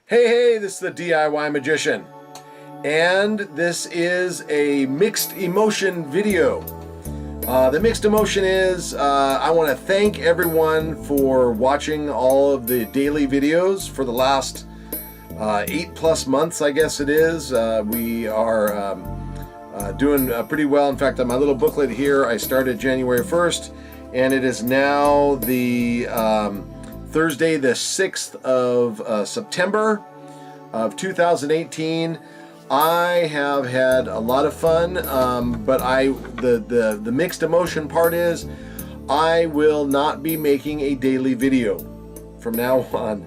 Hey, this is the DIY Magician, and this is a mixed emotion video. The mixed emotion is I want to thank everyone for watching all of the daily videos for the last 8+ months, I guess it is. We are doing pretty well. In fact, on my little booklet here, I started January 1st, and it is now the Thursday the 6th of September of 2018. I have had a lot of fun, but the mixed emotion part is I will not be making a daily video from now on.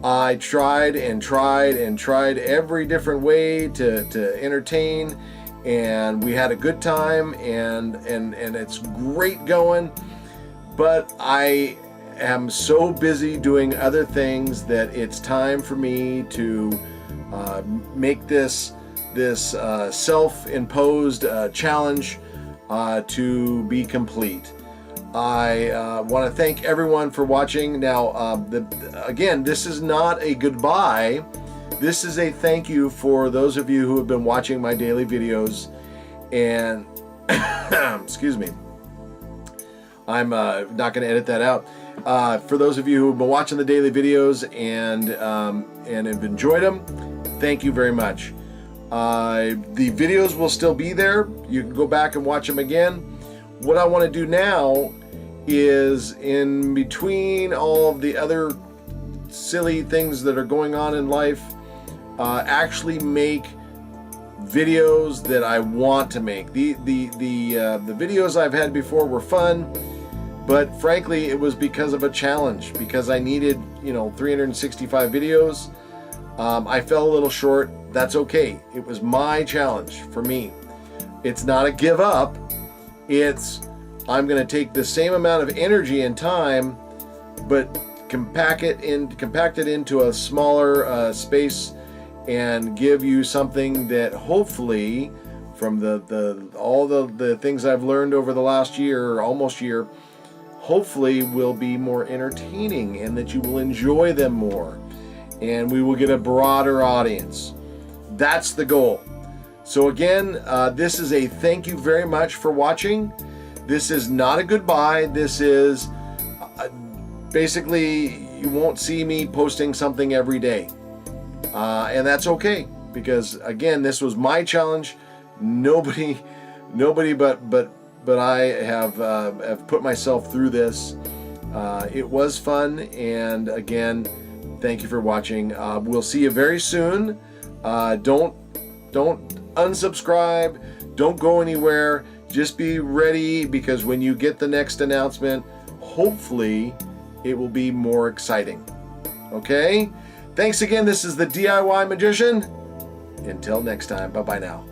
I tried every different way to entertain, and we had a good time, and it's great going, but I am so busy doing other things that it's time for me to make this self-imposed challenge to be complete. I want to thank everyone for watching. Now, again, this is not a goodbye. This is a thank you for those of you who have been watching my daily videos, and excuse me, I'm not going to edit that out. For those of you who have been watching the daily videos and have enjoyed them, thank you very much. The videos will still be there. You can go back and watch them again. What I want to do now is, in between all of the other silly things that are going on in life, actually make videos that I want to make. The videos I've had before were fun, but frankly it was because of a challenge, because I needed 365 videos. I fell a little short. That's okay. It was my challenge for me. It's not a give up. It's I'm going to take the same amount of energy and time, but compact it into a smaller space, and give you something that hopefully, from all the things I've learned over the last year, or almost year, hopefully will be more entertaining, and that you will enjoy them more, and we will get a broader audience. That's the goal. So again, this is a thank you very much for watching. This is not a goodbye. This is basically, you won't see me posting something every day, and that's okay, because again, this was my challenge. Nobody but I have put myself through this. It was fun, and again, thank you for watching. We'll see you very soon. Don't unsubscribe. Don't go anywhere. Just be ready, because when you get the next announcement, hopefully it will be more exciting. Okay? Thanks again. This is the DIY Magician. Until next time, bye-bye now.